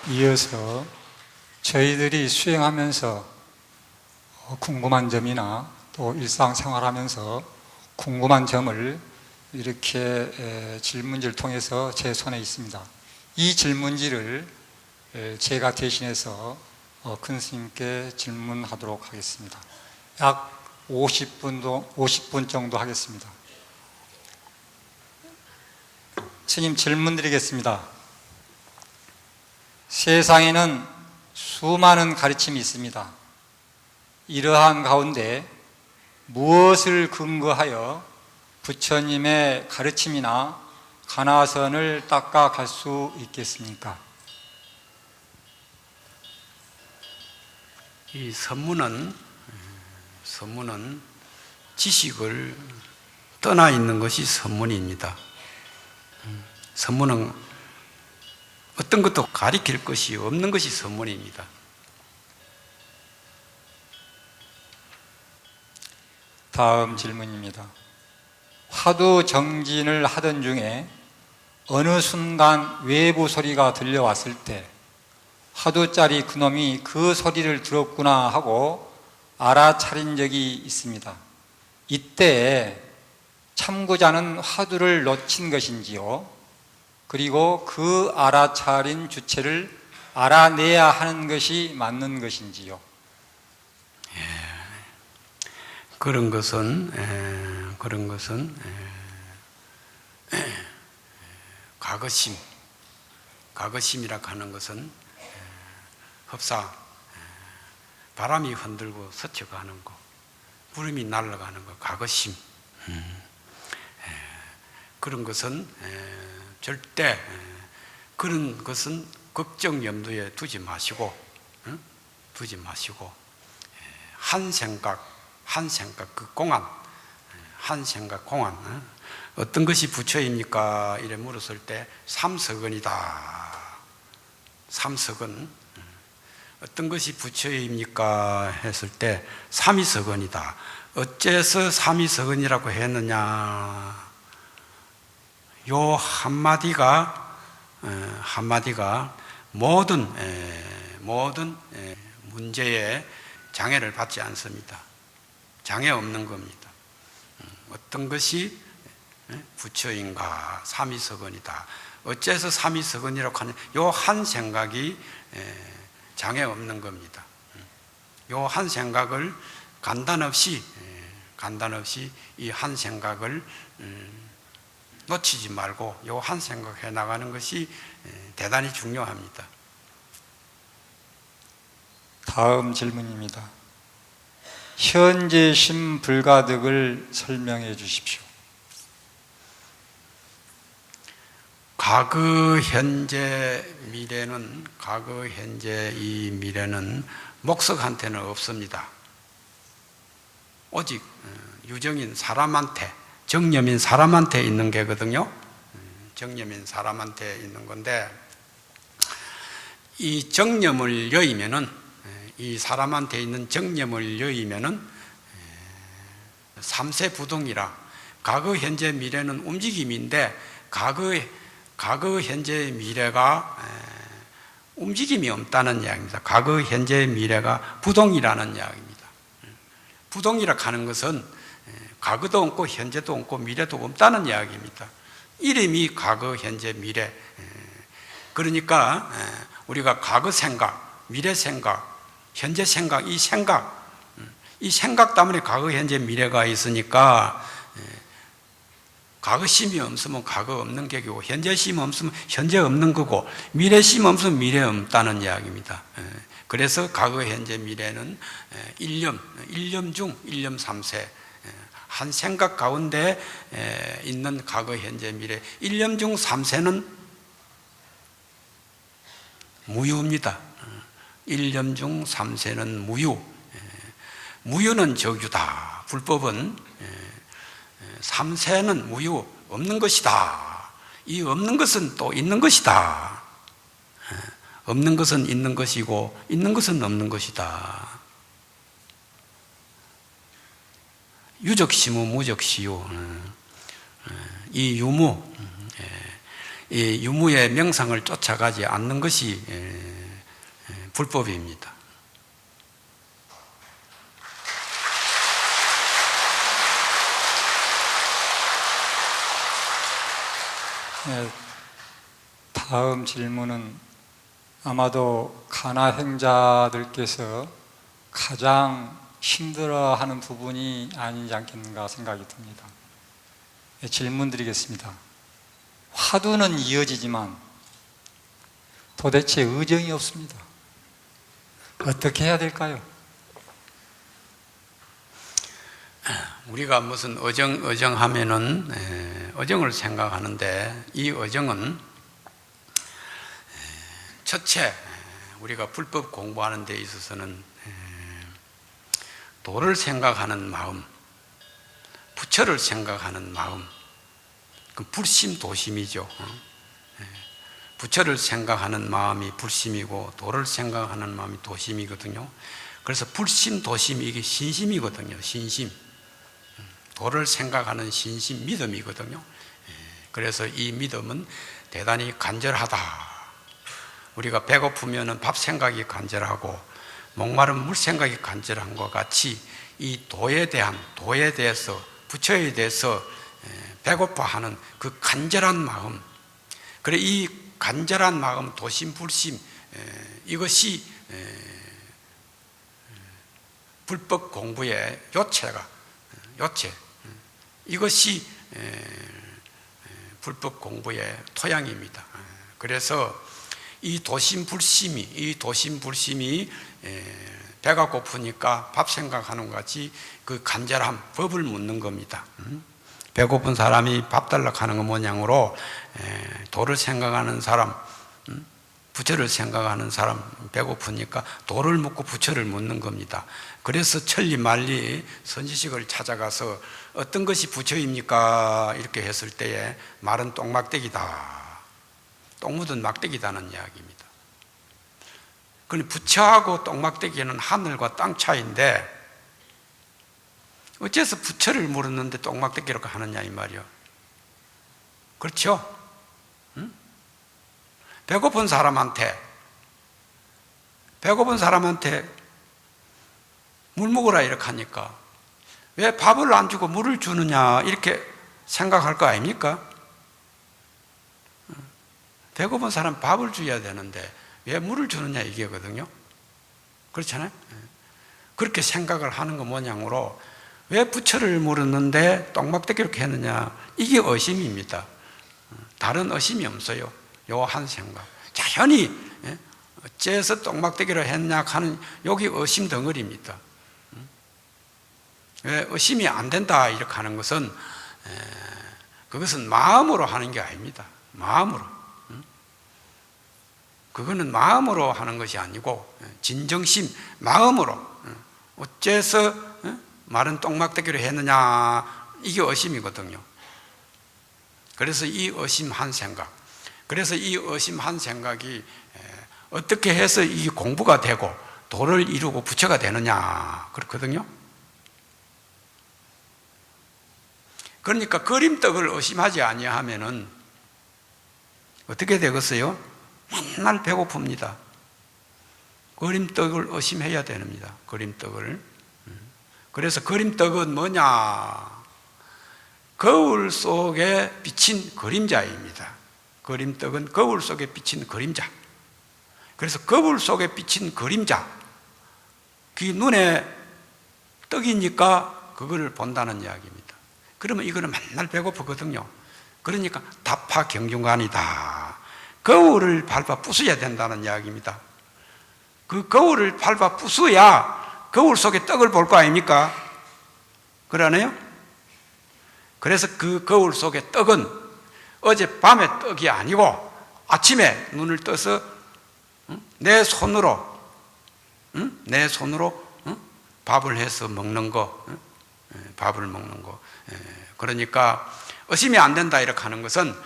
이어서 저희들이 수행하면서 궁금한 점이나 또 일상생활하면서 궁금한 점을 이렇게 질문지를 통해서 제 손에 있습니다. 이 질문지를 제가 대신해서 큰 스님께 질문하도록 하겠습니다. 약 50분 정도 하겠습니다. 스님, 질문 드리겠습니다. 세상에는 수많은 가르침이 있습니다. 이러한 가운데 무엇을 근거하여 부처님의 가르침이나 가나선을 닦아 갈 수 있겠습니까? 이 선문은 지식을 떠나 있는 것이 선문입니다. 선문은 어떤 것도 가리킬 것이 없는 것이 선문입니다. 다음 질문입니다. 화두 정진을 하던 중에 어느 순간 외부 소리가 들려왔을 때 화두짜리 그놈이 그 소리를 들었구나 하고 알아차린 적이 있습니다. 이때 참고자는 화두를 놓친 것인지요? 그리고 그 알아차린 주체를 알아내야 하는 것이 맞는 것인지요? 그런 것은 가거심이라 하는 것은 흡사, 바람이 흔들고 스쳐가는 거, 구름이 날아가는 거, 가거심. 그런 것은 절대 그런 것은 걱정 염두에 두지 마시고 한 생각 그 공안, 한 생각 공안. 어떤 것이 부처입니까? 이래 물었을 때 삼석은이다. 삼석은. 어떤 것이 부처입니까? 했을 때 삼위석은이다. 어째서 삼위석은이라고 했느냐? 요 한마디가 모든 문제에 장애를 받지 않습니다. 장애 없는 겁니다. 어떤 것이 부처인가? 삼위석은이다. 어째서 삼위석은이라고 하냐? 요 한 생각이 장애 없는 겁니다. 요 한 생각을 간단 없이 이 한 생각을 놓치지 말고 요 한 생각 해 나가는 것이 대단히 중요합니다. 다음 질문입니다. 현재심 불가득을 설명해 주십시오. 과거, 현재, 이 미래는 목석한테는 없습니다. 오직 유정인 사람한테, 정념인 사람한테 있는 게거든요. 정념인 사람한테 있는 건데, 이 정념을 여의면은, 이 사람한테 있는 정념을 여의면은 삼세부동이라, 과거, 현재, 미래는 움직임인데 과거, 현재, 미래가 움직임이 없다는 이야기입니다. 과거, 현재, 미래가 부동이라는 이야기입니다. 부동이라 하는 것은 과거도 없고 현재도 없고 미래도 없다는 이야기입니다. 이름이 과거, 현재, 미래. 그러니까 우리가 과거 생각, 미래 생각, 현재 생각, 이 생각 때문에 과거, 현재, 미래가 있으니까 과거심이 없으면 과거 없는 격이고, 현재심 없으면 현재 없는 거고, 미래심 없으면 미래 없다는 이야기입니다. 그래서 과거, 현재, 미래는 일념 중 일념 삼세, 한 생각 가운데 있는 과거, 현재, 미래, 일념 중 삼세는 무유입니다. 일념 중 삼세는 무유. 무유는 적유다. 불법은 삼세는 무유, 없는 것이다. 이 없는 것은 또 있는 것이다. 없는 것은 있는 것이고 있는 것은 없는 것이다. 유적시무 무적시요. 이 유무의 명상을 쫓아가지 않는 것이 불법입니다. 네, 다음 질문은 아마도 가나 행자들께서 가장 힘들어하는 부분이 아니지 않겠는가 생각이 듭니다. 네, 질문 드리겠습니다. 화두는 이어지지만 도대체 의정이 없습니다. 어떻게 해야 될까요? 우리가 무슨 의정 하면은 의정을 생각하는데, 이 의정은 첫째, 우리가 불법 공부하는 데 있어서는 도를 생각하는 마음, 부처를 생각하는 마음, 그 불심도심이죠. 부처를 생각하는 마음이 불심이고 도를 생각하는 마음이 도심이거든요. 그래서 불심도심, 이게 신심이거든요. 신심, 도를 생각하는 신심, 믿음이거든요. 그래서 이 믿음은 대단히 간절하다. 우리가 배고프면 밥 생각이 간절하고 목마른 물 생각이 간절한 것 같이 이 도에 대해서, 부처에 대해서 배고파하는 그 간절한 마음, 그래 이 간절한 마음, 도심, 불심, 이것이 불법 공부의 요체, 이것이 불법 공부의 토양입니다. 그래서 이 도심 불심이 배가 고프니까 밥 생각하는 것 같이 그 간절함, 법을 묻는 겁니다. 배고픈 사람이 밥 달라고 하는 것 모양으로 도를 생각하는 사람, 부처를 생각하는 사람, 배고프니까 도를 묻고 부처를 묻는 겁니다. 그래서 천리만리 선지식을 찾아가서 어떤 것이 부처입니까? 이렇게 했을 때에 말은 똥막대기다, 똥 묻은 막대기다는 이야기입니다. 그런데 부처하고 똥막대기는 하늘과 땅 차이인데 어째서 부처를 물었는데 똥막대기라고 하느냐 이 말이요. 그렇죠? 응? 배고픈 사람한테 물 먹으라 이렇게 하니까 왜 밥을 안 주고 물을 주느냐 이렇게 생각할 거 아닙니까? 배고픈 사람 밥을 줘야 되는데 왜 물을 주느냐 이게거든요. 그렇잖아요. 그렇게 생각을 하는 것 모양으로 왜 부처를 물었는데 똥막대기로 했느냐, 이게 의심입니다. 다른 의심이 없어요. 요 한 생각, 자연히 어째서 똥막대기로 했냐 하는 여기 의심 덩어리입니다. 왜 의심이 안 된다 이렇게 하는 것은 그것은 마음으로 하는 게 아닙니다. 마음으로, 그거는 마음으로 하는 것이 아니고 진정심, 마음으로 어째서 말은 똥막대기로 했느냐, 이게 의심이거든요. 그래서 이 의심 한 생각, 그래서 이 의심 한 생각이 어떻게 해서 이 공부가 되고 도를 이루고 부처가 되느냐 그렇거든요. 그러니까 그림떡을 의심하지 아니하면은 어떻게 되겠어요? 맨날 배고픕니다. 그림떡을 의심해야 됩니다. 그림떡을. 그래서 그림떡은 뭐냐? 거울 속에 비친 그림자입니다. 그림떡은 거울 속에 비친 그림자. 그래서 거울 속에 비친 그림자, 그게 눈에 떡이니까 그거를 본다는 이야기입니다. 그러면 이거는 맨날 배고프거든요. 그러니까 다파 경중간이다. 거울을 밟아 부숴야 된다는 이야기입니다. 그 거울을 밟아 부숴야 거울 속에 떡을 볼 거 아닙니까? 그러네요. 그래서 그 거울 속의 떡은 어젯밤의 떡이 아니고 아침에 눈을 떠서 내 손으로 밥을 해서 먹는 거, 밥을 먹는 거. 그러니까 의심이 안 된다 이렇게 하는 것은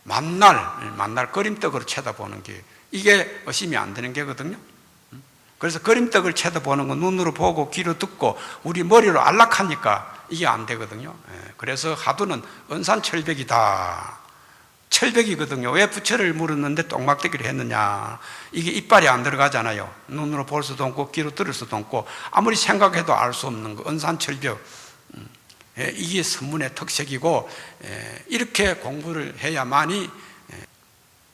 만날 그림떡으로 쳐다보는 게, 이게 의심이 안 되는 게거든요. 그래서 그림떡을 쳐다보는 거 눈으로 보고 귀로 듣고 우리 머리로 안락하니까 이게 안 되거든요. 그래서 하두는 은산철벽이다. 철벽이거든요. 왜 부처를 물었는데 똥막대기를 했느냐? 이게 이빨이 안 들어가잖아요. 눈으로 볼 수도 없고 귀로 들을 수도 없고 아무리 생각해도 알 수 없는 거 은산철벽. 이게 선문의 특색이고 이렇게 공부를 해야만이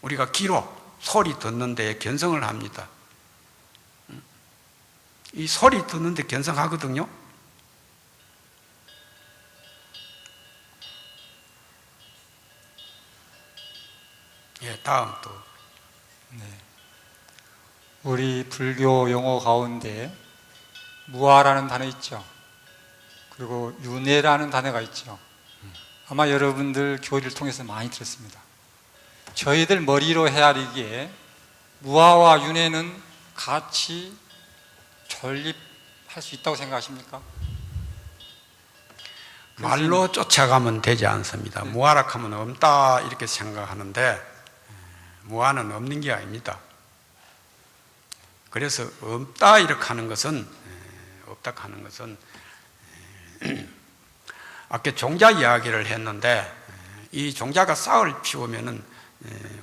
우리가 귀로 소리 듣는 데 견성을 합니다. 이 소리 듣는 데 견성하거든요. 다음 또. 네. 우리 불교 용어 가운데 무아라는 단어 있죠. 그리고 윤회라는 단어가 있죠. 아마 여러분들 교리를 통해서 많이 들었습니다. 저희들 머리로 헤아리기에 무아와 윤회는 같이 존립할 수 있다고 생각하십니까? 말로 쫓아가면 되지 않습니다. 무아락하면 없다 이렇게 생각하는데 무아는 없는 게 아닙니다. 그래서 없다 이렇게 하는 것은 아까 종자 이야기를 했는데 이 종자가 싹을 피우면은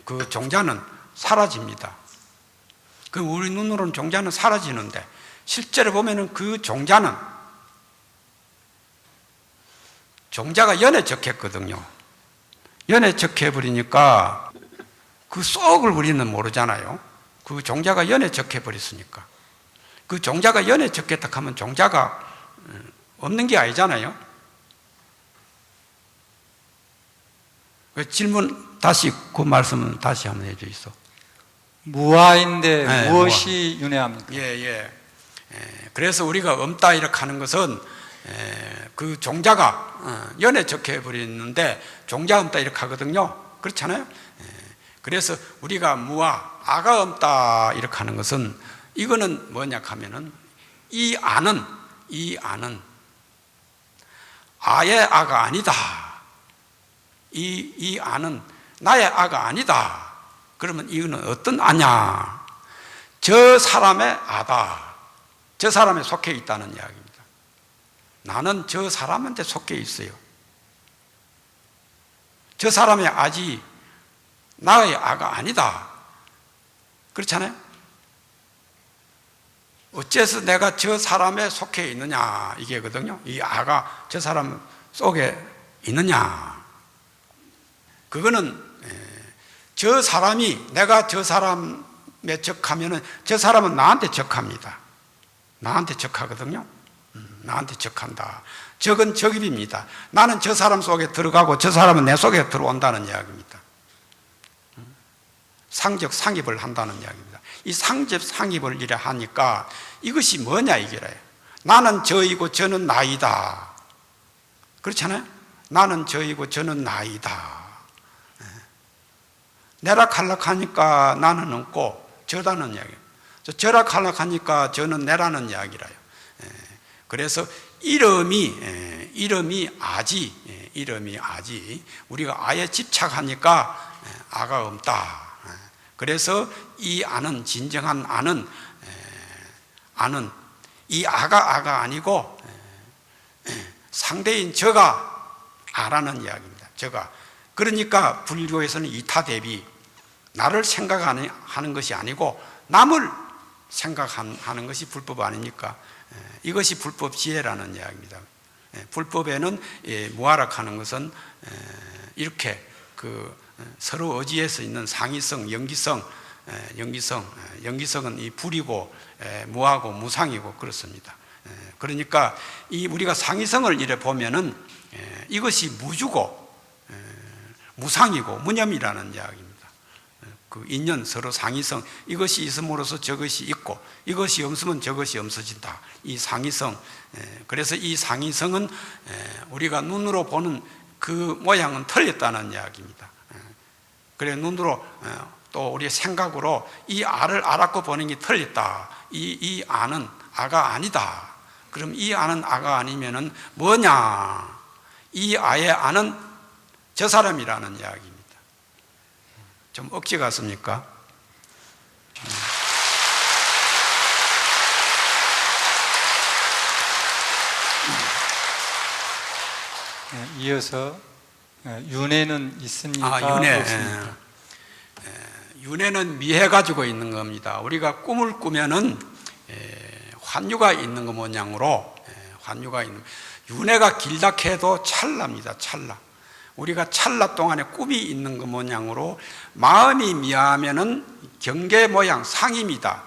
그 종자는 사라집니다. 그 우리 눈으로는 종자는 사라지는데 실제로 보면은 그 종자가 연에 적혔거든요. 연에 적혀버리니까 그 속을 우리는 모르잖아요. 그 종자가 연에 적혀버렸으니까. 그 종자가 연에 적혔다 하면 종자가 없는 게 아니잖아요. 질문 다시 그 말씀은 다시 한번 해주시소. 무아인데 네, 무엇이 윤회합니까? 그래서 우리가 없다 이렇게 하는 것은 그 종자가 연에 적혀버리는데 종자 없다 이렇게 하거든요. 그렇잖아요. 그래서 우리가 무아, 아가 없다 이렇게 하는 것은 이거는 뭐냐 하면은 이 아는 아의 아가 아니다. 이 아는 나의 아가 아니다. 그러면 이거는 어떤 아냐? 저 사람의 아다. 저 사람에 속해 있다는 이야기입니다. 나는 저 사람한테 속해 있어요. 저 사람의 아지 나의 아가 아니다. 그렇잖아요? 어째서 내가 저 사람에 속해 있느냐 이게거든요. 이 아가 저 사람 속에 있느냐. 그거는 저 사람이 내가 저 사람에 적하면은 저 사람은 나한테 적합니다. 나한테 적하거든요. 나한테 적한다. 적은 적입입니다. 나는 저 사람 속에 들어가고 저 사람은 내 속에 들어온다는 이야기입니다. 상적 상입을 한다는 이야기입니다. 이 상적 상입을 이래 하니까 이것이 뭐냐 이게래요. 나는 저이고 저는 나이다. 그렇잖아요. 나는 저이고 저는 나이다. 내라 칼락하니까 나는 없고 저다는 이야기예요. 저라 칼락하니까 저는 내라는 이야기라요. 그래서 이름이 아지, 이름이 아지. 우리가 아에 집착하니까 아가 없다. 그래서 이 아는 진정한 아는 이 아가 아니고 상대인 저가 아라는 이야기입니다. 저가. 그러니까 불교에서는 이타대비 나를 생각하는 것이 아니고 남을 생각하는 것이 불법 아닙니까? 이것이 불법 지혜라는 이야기입니다. 불법에는 무아락하는 것은 이렇게 서로 의지에서 있는 상이성, 영기성은 이 불이고 무하고 무상이고 그렇습니다. 그러니까 우리가 상이성을 이래 보면은 이것이 무주고 무상이고 무념이라는 이야기입니다. 그 인연 서로 상이성 이것이 있음으로써 저것이 있고 이것이 없으면 저것이 없어진다. 이 상이성. 그래서 이 상이성은 우리가 눈으로 보는 그 모양은 틀렸다는 이야기입니다. 그래 눈으로 또 우리의 생각으로 이 아를 알았고 보는 게 틀렸다. 이 아는 아가 아니다. 그럼 이 아는 아가 아니면은 뭐냐? 이 아의 아는 저 사람이라는 이야기입니다. 좀 억지 같습니까? 이어서 윤회는 있습니까? 윤회. 없습니까? 윤회는 미해 가지고 있는 겁니다. 우리가 꿈을 꾸면은 환유가 있는 것 모양으로 환유가 있는, 윤회가 길다 해도 찰나입니다. 찰나. 우리가 찰나 동안에 꿈이 있는 것 모양으로 마음이 미하면은 경계 모양 상입니다.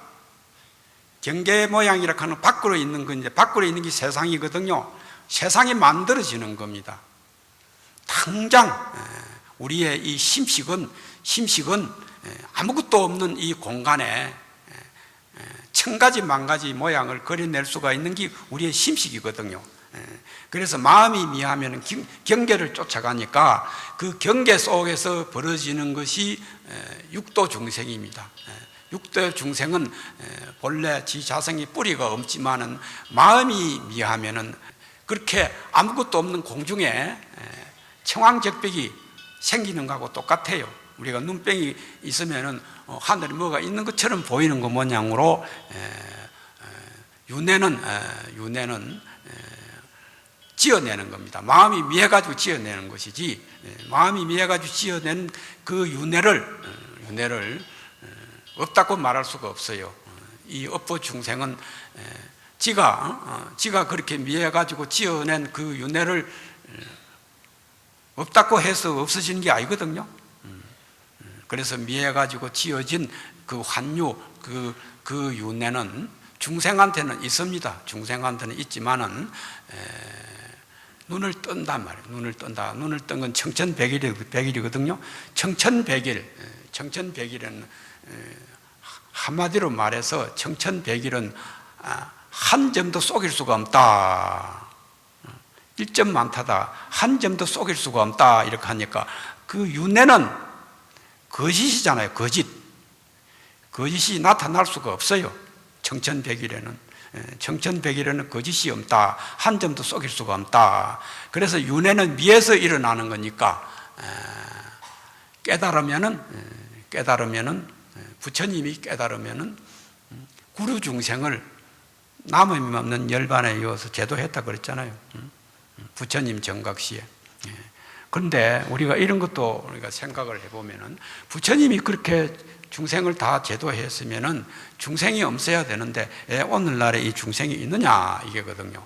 경계 모양이라 하는 밖으로 있는 건데, 밖으로 있는 게 세상이거든요. 세상이 만들어지는 겁니다. 당장 우리의 이 심식은 아무것도 없는 이 공간에 천가지 만가지 모양을 그려낼 수가 있는 게 우리의 심식이거든요. 그래서 마음이 미하면 경계를 쫓아가니까 그 경계 속에서 벌어지는 것이 육도 중생입니다. 육도 중생은 본래 지 자성이 뿌리가 없지만은 마음이 미하면은 그렇게 아무것도 없는 공중에 청황적벽이 생기는 거하고 똑같아요. 우리가 눈병이 있으면은 하늘에 뭐가 있는 것처럼 보이는 것 모양으로 윤회는 지어내는 겁니다. 마음이 미해가지고 지어내는 것이지, 마음이 미해가지고 지어낸 그 윤회를 없다고 말할 수가 없어요. 이 업보 중생은 지가 그렇게 미해가지고 지어낸 그 윤회를 없다고 해서 없어지는 게 아니거든요. 그래서 미해가지고 지어진 그 환유, 그 윤회는 중생한테는 있습니다. 중생한테는 있지만은 눈을 뜬단 말이에요. 눈을 뜬 건 청천백일이거든요. 청천백일은 한마디로 말해서 청천백일은 한 점도 속일 수가 없다. 1점 많다다. 한 점도 속일 수가 없다. 이렇게 하니까 그 윤회는 거짓이잖아요. 거짓이 나타날 수가 없어요. 청천백일에는 거짓이 없다. 한 점도 속일 수가 없다. 그래서 윤회는 미에서 일어나는 거니까 깨달으면은 부처님이 깨달으면은 구류 중생을 남음이 없는 열반에 이어서 제도했다 그랬잖아요. 부처님 정각시에. 그런데 우리가 이런 것도 우리가 생각을 해보면은 부처님이 그렇게 중생을 다 제도했으면은 중생이 없어야 되는데 왜 오늘날에 이 중생이 있느냐 이게거든요.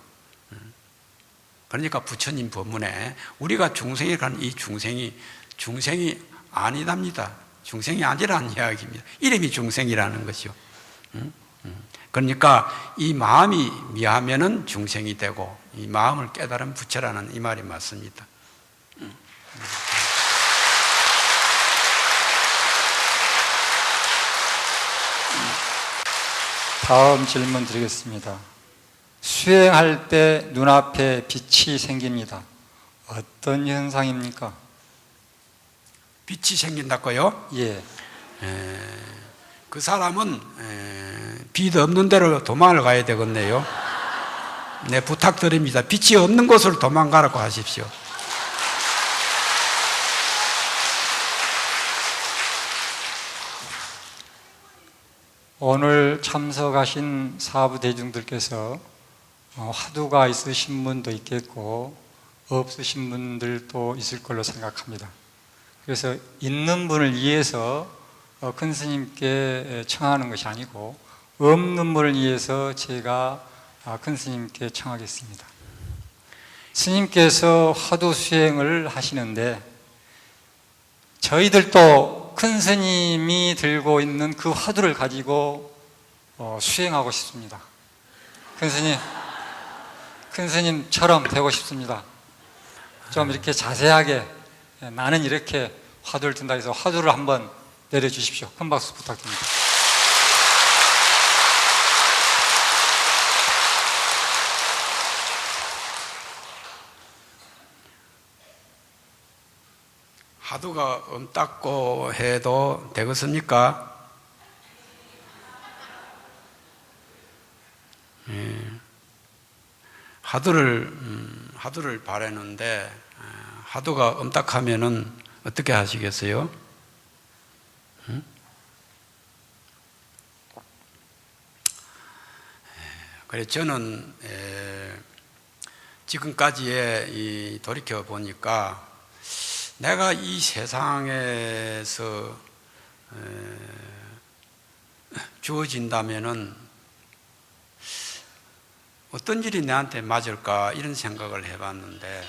그러니까 부처님 법문에 우리가 중생이라는 이 중생이 아니답니다. 중생이 아니라는 이야기입니다. 이름이 중생이라는 것이요. 그러니까 이 마음이 미하면은 중생이 되고 이 마음을 깨달은 부처라는 이 말이 맞습니다. 다음 질문 드리겠습니다. 수행할 때 눈앞에 빛이 생깁니다. 어떤 현상입니까? 빛이 생긴다고요? 예. 그 사람은 빛 없는 데로 도망을 가야 되겠네요. 네, 부탁드립니다. 빛이 없는 곳으로 도망가라고 하십시오. 오늘 참석하신 사부 대중들께서 화두가 있으신 분도 있겠고 없으신 분들도 있을 걸로 생각합니다. 그래서 있는 분을 위해서 큰 스님께 청하는 것이 아니고 없는 분을 위해서 제가 큰 스님께 청하겠습니다. 스님께서 화두 수행을 하시는데 저희들도 큰 스님이 들고 있는 그 화두를 가지고 수행하고 싶습니다. 큰 스님처럼 되고 싶습니다. 좀 이렇게 자세하게 나는 이렇게 화두를 든다 해서 화두를 한번 내려주십시오. 큰 박수 부탁드립니다. 화두가 없다고 해도 되겠습니까? 화두를 바라는데 화두가 엄딱하면은 어떻게 하시겠어요? 그래 저는 지금까지의 이 돌이켜 보니까 내가 이 세상에서 주어진다면은 어떤 일이 내한테 맞을까 이런 생각을 해봤는데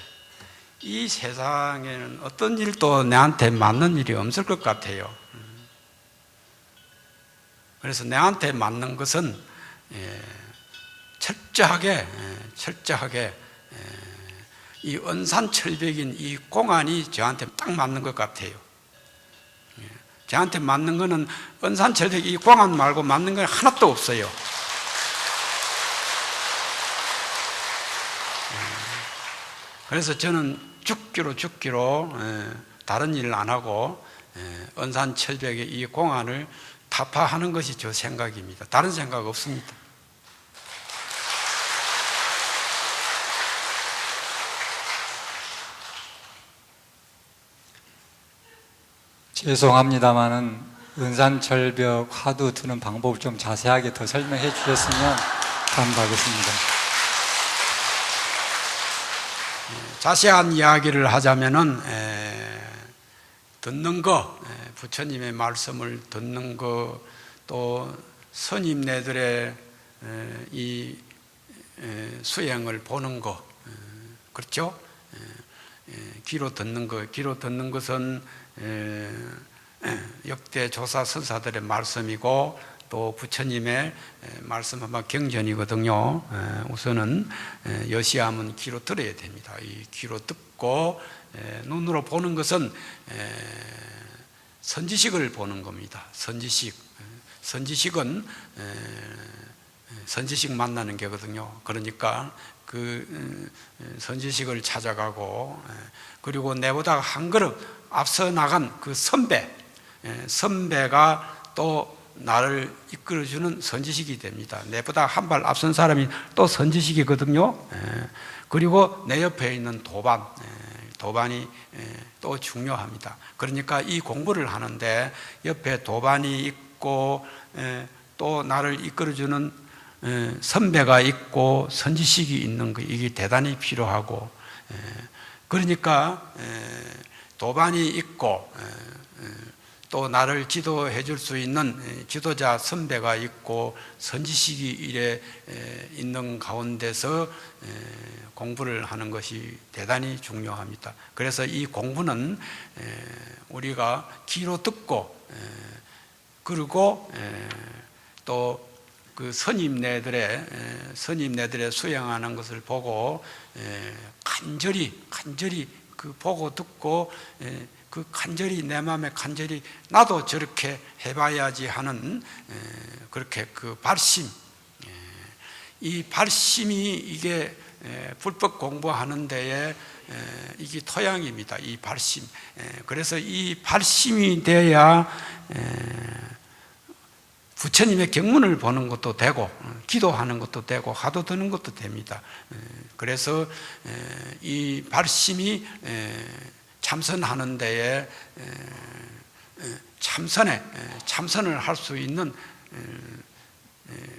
이 세상에는 어떤 일도 내한테 맞는 일이 없을 것 같아요. 그래서 내한테 맞는 것은 철저하게 이 언산철벽인 이 공안이 저한테 딱 맞는 것 같아요. 저한테 맞는 거는 언산철벽 이 공안 말고 맞는 건 하나도 없어요. 그래서 저는 죽기로 다른 일을 안 하고 언산철벽의 이 공안을 타파하는 것이 저 생각입니다. 다른 생각 없습니다. 죄송합니다마는 은산절벽 화두 드는 방법을 좀 자세하게 더 설명해 주셨으면 감사하겠습니다. 자세한 이야기를 하자면은 듣는 거, 부처님의 말씀을 듣는 거, 또 스님네들의 이 수행을 보는 거, 그렇죠? 귀로 듣는 거, 귀로 듣는 것은 역대 조사 선사들의 말씀이고 또 부처님의 말씀 한번 경전이거든요. 우선은 여시함은 귀로 들어야 됩니다. 이 귀로 듣고 눈으로 보는 것은 선지식을 보는 겁니다. 선지식은 선지식 만나는 게거든요. 그러니까 그 선지식을 찾아가고 그리고 내보다 한 걸음 앞서 나간 그 선배가 또 나를 이끌어주는 선지식이 됩니다. 내보다 한 발 앞선 사람이 또 선지식이거든요. 그리고 내 옆에 있는 도반이 또 중요합니다. 그러니까 이 공부를 하는데 옆에 도반이 있고 또 나를 이끌어주는 선배가 있고 선지식이 있는 거, 이게 대단히 필요하고, 그러니까 도반이 있고 또 나를 지도해 줄 수 있는 지도자 선배가 있고 선지식이 이래 있는 가운데서 공부를 하는 것이 대단히 중요합니다. 그래서 이 공부는 우리가 귀로 듣고 그리고 또 그 스님네들의 수행하는 것을 보고 간절히 그 보고 듣고 그 간절히 내 마음에 간절히 나도 저렇게 해봐야지 하는 그렇게 그 발심, 이 발심이 이게 불법 공부하는 데에 이게 토양입니다. 이 발심. 그래서 이 발심이 돼야 부처님의 경문을 보는 것도 되고 기도하는 것도 되고 화두 드는 것도 됩니다. 그래서 이 발심이 참선하는 데에 참선을 할 수 있는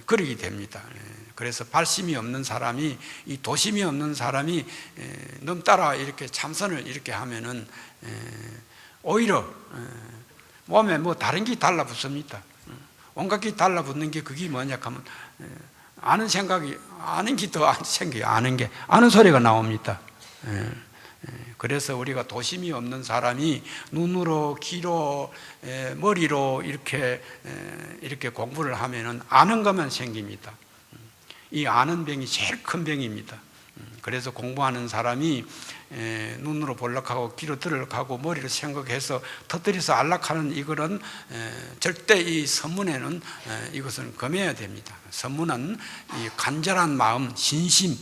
그릇이 됩니다. 그래서 발심이 없는 사람이, 이 도심이 없는 사람이 넘따라 이렇게 참선을 이렇게 하면은 오히려 몸에 뭐 다른 게 달라붙습니다. 온갖 게 달라붙는 게 그게 뭐냐 하면 아는 게 더 생겨요. 아는 소리가 나옵니다. 그래서 우리가 도심이 없는 사람이 눈으로, 귀로, 머리로 이렇게 공부를 하면은 아는 것만 생깁니다. 이 아는 병이 제일 큰 병입니다. 그래서 공부하는 사람이 눈으로 볼락하고 귀로 들락하고 머리로 생각해서 터뜨려서 안락하는 이거는 절대 이 선문에는 이것은 금해야 됩니다. 선문은 이 간절한 마음, 신심,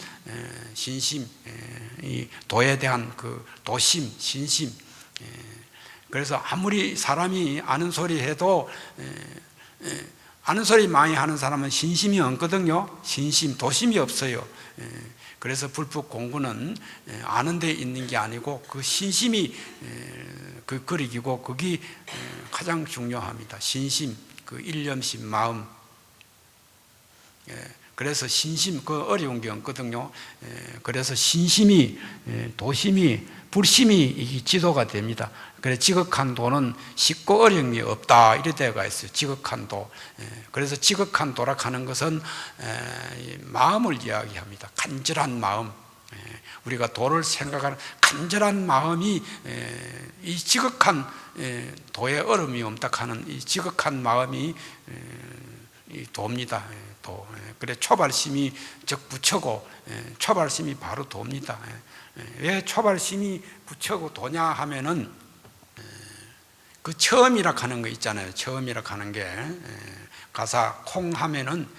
이 도에 대한 그 도심, 신심. 그래서 아무리 사람이 아는 소리 해도 아는 소리 많이 하는 사람은 신심이 없거든요. 신심, 도심이 없어요. 그래서 불법 공부는 아는 데 있는 게 아니고 그 신심이 그 그릇이고 그게 가장 중요합니다. 신심, 그 일념심, 마음. 그래서 신심, 그 어려운 게 없거든요. 그래서 신심이, 도심이, 불심이 이 지도가 됩니다. 그래서 지극한 도는 쉽고 어려움이 없다, 이런 데가 있어요. 지극한 도. 그래서 지극한 도라 하는 것은 마음을 이야기합니다. 간절한 마음. 우리가 도를 생각하는 간절한 마음이 이 지극한 도에 어려움이 없다 하는 이 지극한 마음이 이 도입니다. 도. 그래 초발심이 즉 부처고 초발심이 바로 도입니다. 왜 초발심이 부처고 도냐 하면은 그 처음이라 하는 거 있잖아요. 처음이라 하는 게 가사 콩 하면은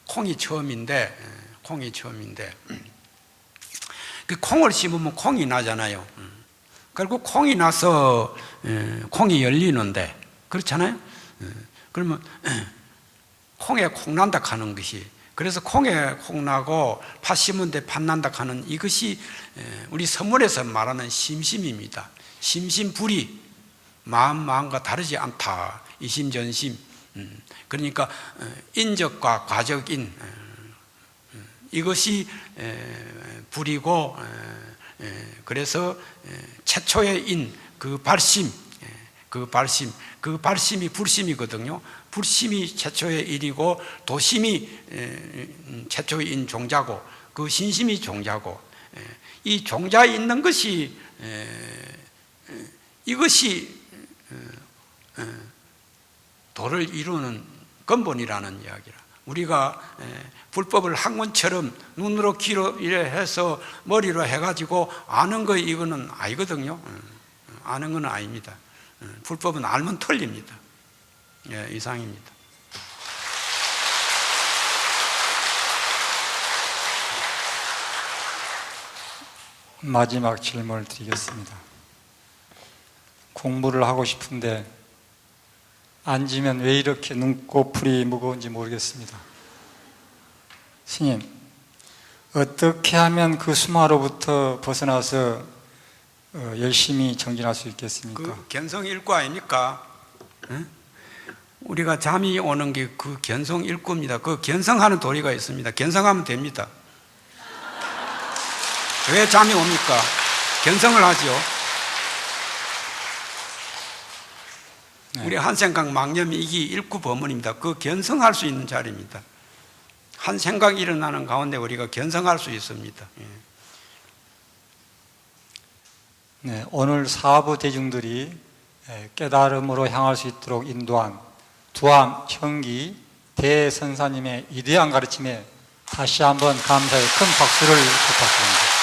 콩이 처음인데 그 콩을 심으면 콩이 나잖아요. 그리고 콩이 나서 콩이 열리는데 그렇잖아요. 그러면 콩에 콩 난다 하는 것이, 그래서 콩에 콩 나고 팥 심은데 팥 난다 하는 이것이 우리 선문에서 말하는 심심입니다. 심심불이 마음과 다르지 않다. 이심전심. 그러니까 인적과 과적인 이것이 불이고, 그래서 최초의 인, 그 발심, 그 발심이 불심이거든요. 불심이 최초의 일이고 도심이 최초의 인 종자고 그 신심이 종자고, 이 종자에 있는 것이 이것이 도를 이루는 근본이라는 이야기라. 우리가 불법을 학문처럼 눈으로 귀로 이래 해서 머리로 해가지고 아는 거 이거는 아니거든요. 아는 건 아닙니다. 불법은 알면 틀립니다. 예, 이상입니다. 마지막 질문을 드리겠습니다. 공부를 하고 싶은데 앉으면 왜 이렇게 눈꺼풀이 무거운지 모르겠습니다. 스님, 어떻게 하면 그 수마로부터 벗어나서 열심히 정진할 수 있겠습니까? 그 견성일구 아닙니까? 응? 우리가 잠이 오는 게 그 견성일구입니다. 그 견성하는 도리가 있습니다. 견성하면 됩니다. 왜 잠이 옵니까? 견성을 하죠. 네. 우리 한생각 망념이기 일구 법문입니다. 그 견성할 수 있는 자리입니다. 한 생각이 일어나는 가운데 우리가 견성할 수 있습니다. 예. 네, 오늘 사부 대중들이 깨달음으로 향할 수 있도록 인도한 두암 형기 대선사님의 위대한 가르침에 다시 한번 감사의 큰 박수를 부탁드립니다.